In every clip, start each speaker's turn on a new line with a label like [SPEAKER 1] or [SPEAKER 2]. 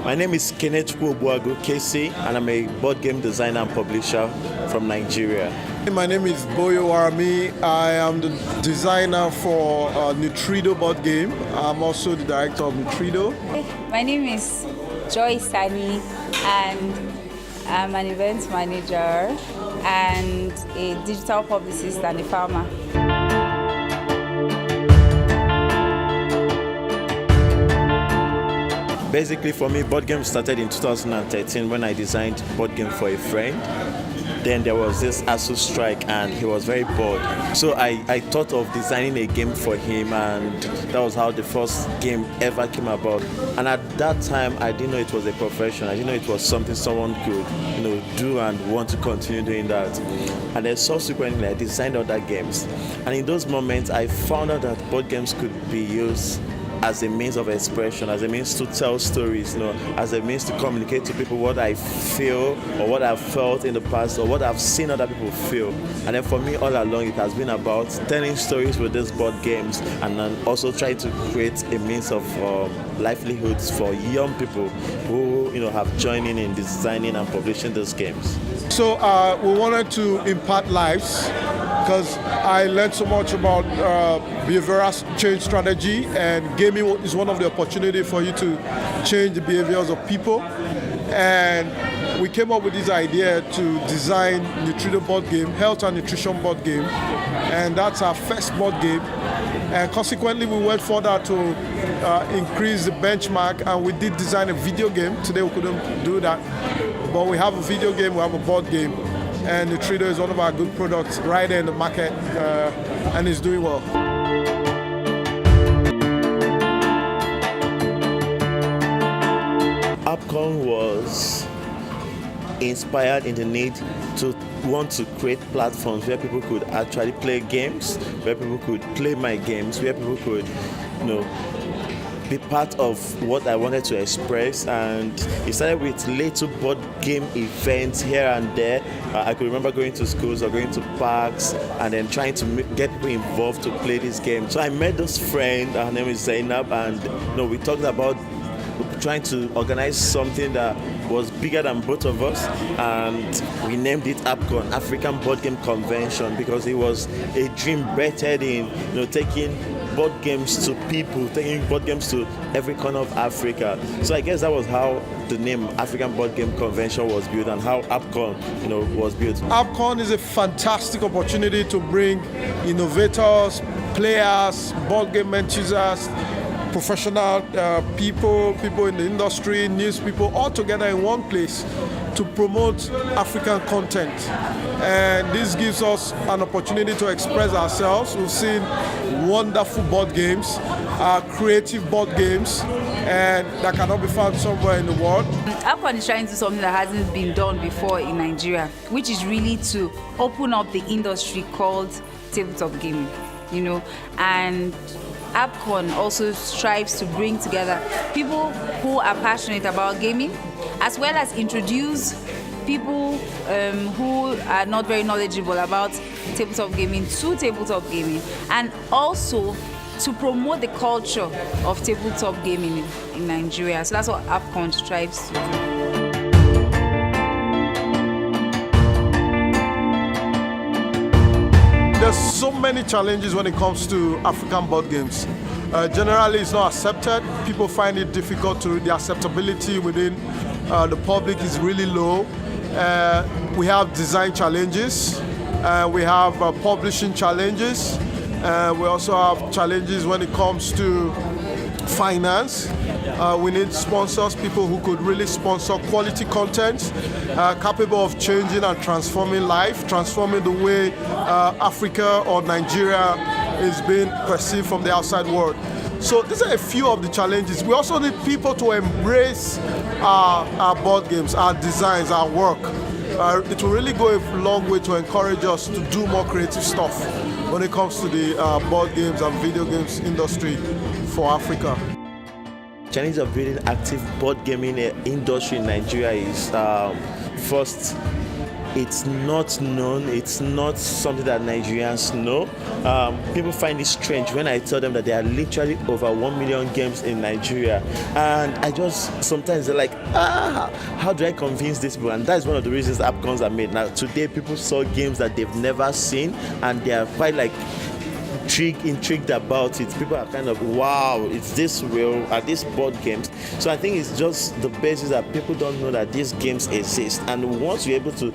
[SPEAKER 1] My name is KayCee, and I'm a board game designer and publisher from Nigeria.
[SPEAKER 2] My name is Boyo Arami. I am the designer for Nutrido board game. I'm also the director of Nutrido.
[SPEAKER 3] My name is Joy Sani, and I'm an event manager and a digital publicist and a farmer.
[SPEAKER 1] Basically, for me, board game started in 2013 when I designed board game for a friend. Then there was this ASU strike and he was very bored. So I thought of designing a game for him, and that was how the first game ever came about. And at that time, I didn't know it was a profession. I didn't know it was something someone could, do and want to continue doing that. And then subsequently, I designed other games. And in those moments, I found out that board games could be used as a means of expression, as a means to tell stories, as a means to communicate to people what I feel or what I've felt in the past or what I've seen other people feel. And then for me, all along, it has been about telling stories with these board games, and then also trying to create a means of livelihoods for young people who, have joined in designing and publishing these games.
[SPEAKER 2] So we wanted to impart lives, because I learned so much about behavioral change strategy, and gaming is one of the opportunities for you to change the behaviors of people. And we came up with this idea to design Nutrido board game, health and nutrition board game, and that's our first board game. And consequently, we went further to increase the benchmark, and we did design a video game. Today we couldn't do that, but we have a video game, we have a board game. And Nutrido is one of our good products right there in the market, and it's doing well.
[SPEAKER 1] AppCon was inspired in the need to want to create platforms where people could actually play games, where people could play my games, where people could, be part of what I wanted to express. And it started with little board game events here and there. I could remember going to schools or going to parks and then trying to get people involved to play this game. So I met this friend, her name is Zainab, and we talked about trying to organize something that was bigger than both of us, and we named it AppCon, African Boardgame Convention, because it was a dream birthed in taking board games to people, taking board games to every corner of Africa. So I guess that was how the name African Board Game Convention was built, and how AppCon, was built.
[SPEAKER 2] AppCon is a fantastic opportunity to bring innovators, players, board game enthusiasts, professional people in the industry, news people, all together in one place to promote African content. And this gives us an opportunity to express ourselves. We've seen wonderful board games, creative board games, and that cannot be found somewhere in the world.
[SPEAKER 3] AppCon is trying to do something that hasn't been done before in Nigeria, which is really to open up the industry called tabletop gaming, and AppCon also strives to bring together people who are passionate about gaming, as well as introduce people who are not very knowledgeable about tabletop gaming to tabletop gaming, and also to promote the culture of tabletop gaming in Nigeria. So that's what AppCon strives to do.
[SPEAKER 2] There's so many challenges when it comes to African board games. Generally, it's not accepted. People find it difficult the acceptability within the public is really low. We have design challenges. We have publishing challenges. We also have challenges when it comes to finance. We need sponsors, people who could really sponsor quality content, capable of changing and transforming life, transforming the way Africa or Nigeria is being perceived from the outside world. So these are a few of the challenges. We also need people to embrace our board games, our designs, our work. It will really go a long way to encourage us to do more creative stuff when it comes to the board games and video games industry for Africa.
[SPEAKER 1] Challenge of building active board gaming industry in Nigeria is first it's not known. It's not something that Nigerians know. People find it strange when I tell them that there are literally over 1 million games in Nigeria, and I just sometimes they're like, how do I convince these people? And that's one of the reasons AppCons are made. Now today, people saw games that they've never seen, and they are quite like intrigued about it. People are kind of, wow, it's this real, are these board games? So I think it's just the basis that people don't know that these games exist, and once we're able to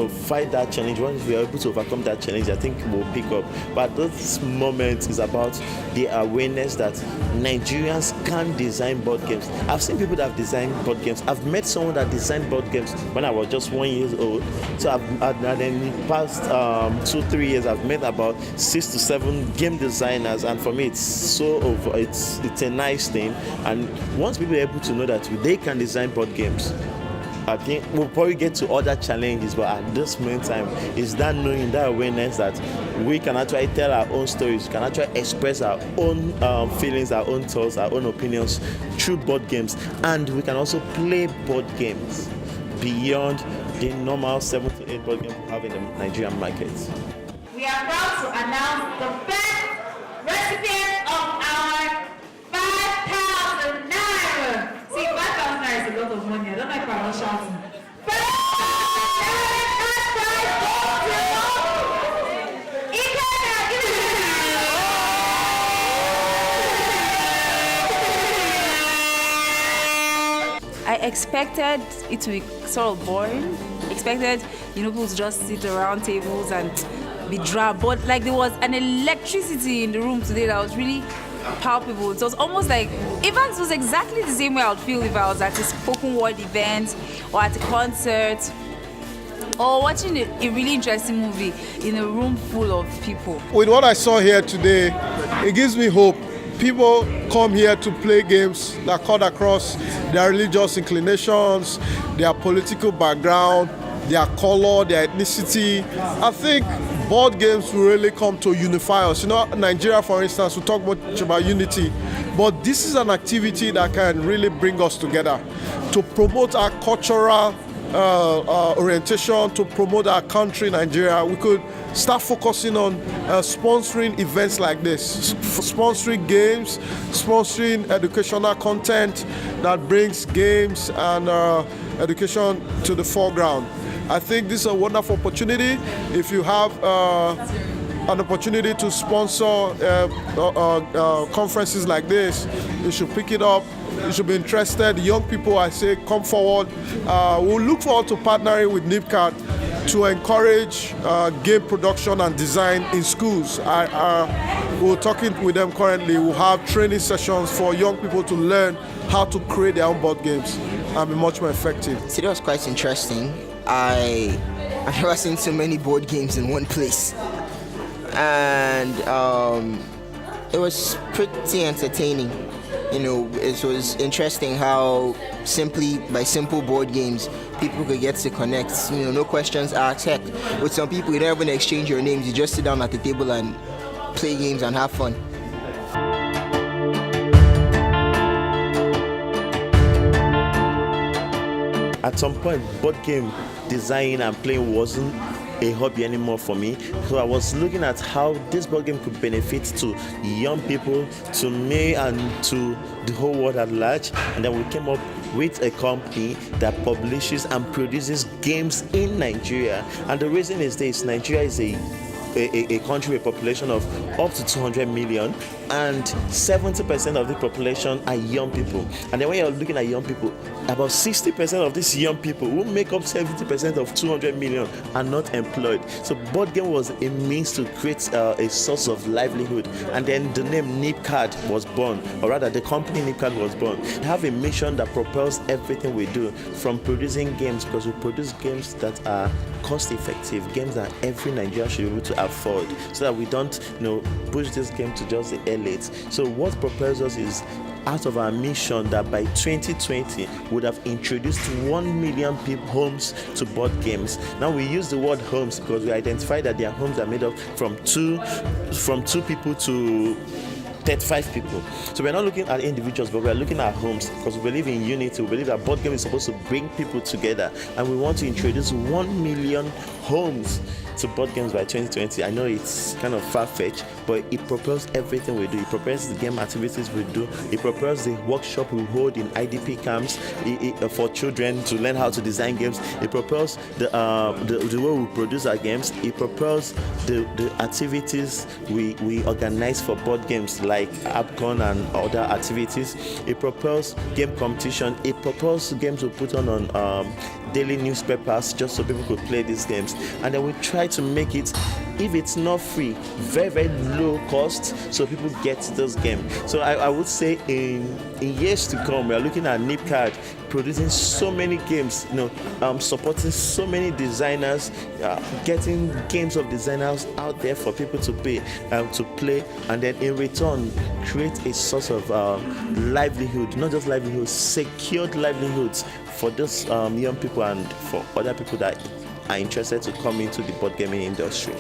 [SPEAKER 1] fight that challenge, once we're able to overcome that challenge, I think we'll pick up. But this moment is about the awareness that Nigerians can design board games. I've seen people that have designed board games. I've met someone that designed board games when I was just 1 year old. So and in the past 2-3 years, I've met about 6 to 7 game designers, and for me it's a nice thing. And once people are able to know that they can design board games, I think we'll probably get to other challenges, but at this meantime, it's that knowing, that awareness that we can actually tell our own stories, can actually express our own feelings, our own thoughts, our own opinions through board games, and we can also play board games beyond the normal 7 to 8 board games we have in the Nigerian market.
[SPEAKER 4] We are proud to announce the best recipient of our 5,000 naira. See, 5,000 naira is a lot of money. I don't know if I'm not shouting. 5,000 naira
[SPEAKER 3] I expected it to be sort of boring. Expected, people to just sit around tables and be drab. But like there was an electricity in the room today that was really palpable. It was almost like, in fact, it was exactly the same way I would feel if I was at a spoken word event or at a concert or watching a really interesting movie in a room full of people.
[SPEAKER 2] With what I saw here today, it gives me hope. People come here to play games that cut across their religious inclinations, their political background, their color, their ethnicity. I think board games will really come to unify us. Nigeria, for instance, we talk much about unity, but this is an activity that can really bring us together to promote our cultural orientation, to promote our country, Nigeria. We could start focusing on sponsoring events like this, sponsoring games, sponsoring educational content that brings games and education to the foreground. I think this is a wonderful opportunity. If you have an opportunity to sponsor conferences like this, you should pick it up. You should be interested. Young people, I say, come forward. We'll look forward to partnering with Nibcard to encourage game production and design in schools. We're talking with them currently. We'll have training sessions for young people to learn how to create their own board games and be much more effective.
[SPEAKER 5] Today was quite interesting. I've never seen so many board games in one place, and it was pretty entertaining. It was interesting how by simple board games, people could get to connect. No questions asked. Heck, with some people, you don't even exchange your names. You just sit down at the table and play games and have fun.
[SPEAKER 1] At some point, board game design and playing wasn't a hobby anymore for me. So I was looking at how this board game could benefit to young people, to me, and to the whole world at large. And then we came up with a company that publishes and produces games in Nigeria. And the reason is this: Nigeria is a country with a population of up to 200 million, and 70% of the population are young people. And then when you're looking at young people, about 60% of these young people who make up 70% of 200 million are not employed. So board game was a means to create a source of livelihood. And then the name Nibcard was born, or rather the company Nibcard was born. We have a mission that propels everything we do, from producing games, because we produce games that are cost effective, games that every Nigerian should be able to afford, so that we don't push this game to just the elites. So what propels us is out of our mission that by 2020 would have introduced 1 million homes to board games. Now we use the word homes because we identify that their homes are made up from two people to 35 people. So we're not looking at individuals, but we're looking at homes, because we believe in unity. We believe that board game is supposed to bring people together, and we want to introduce 1 million homes to board games by 2020. I know it's kind of far-fetched, but it propels everything we do. It propels the game activities we do. It propels the workshop we hold in IDP camps for children to learn how to design games. It propels the way we produce our games. It propels the activities we organize for board games, like AppCon and other activities. It propels game competition. It propels games we put on daily newspapers just so people could play these games. And then we try to make it, if it's not free, very, very low cost, so people get those games. So I would say in years to come, we are looking at Nibcard producing so many games, supporting so many designers, getting games of designers out there for people to play, and then in return create a source of livelihood, not just livelihood, secured livelihoods for those young people and for other people that are interested to come into the board gaming industry.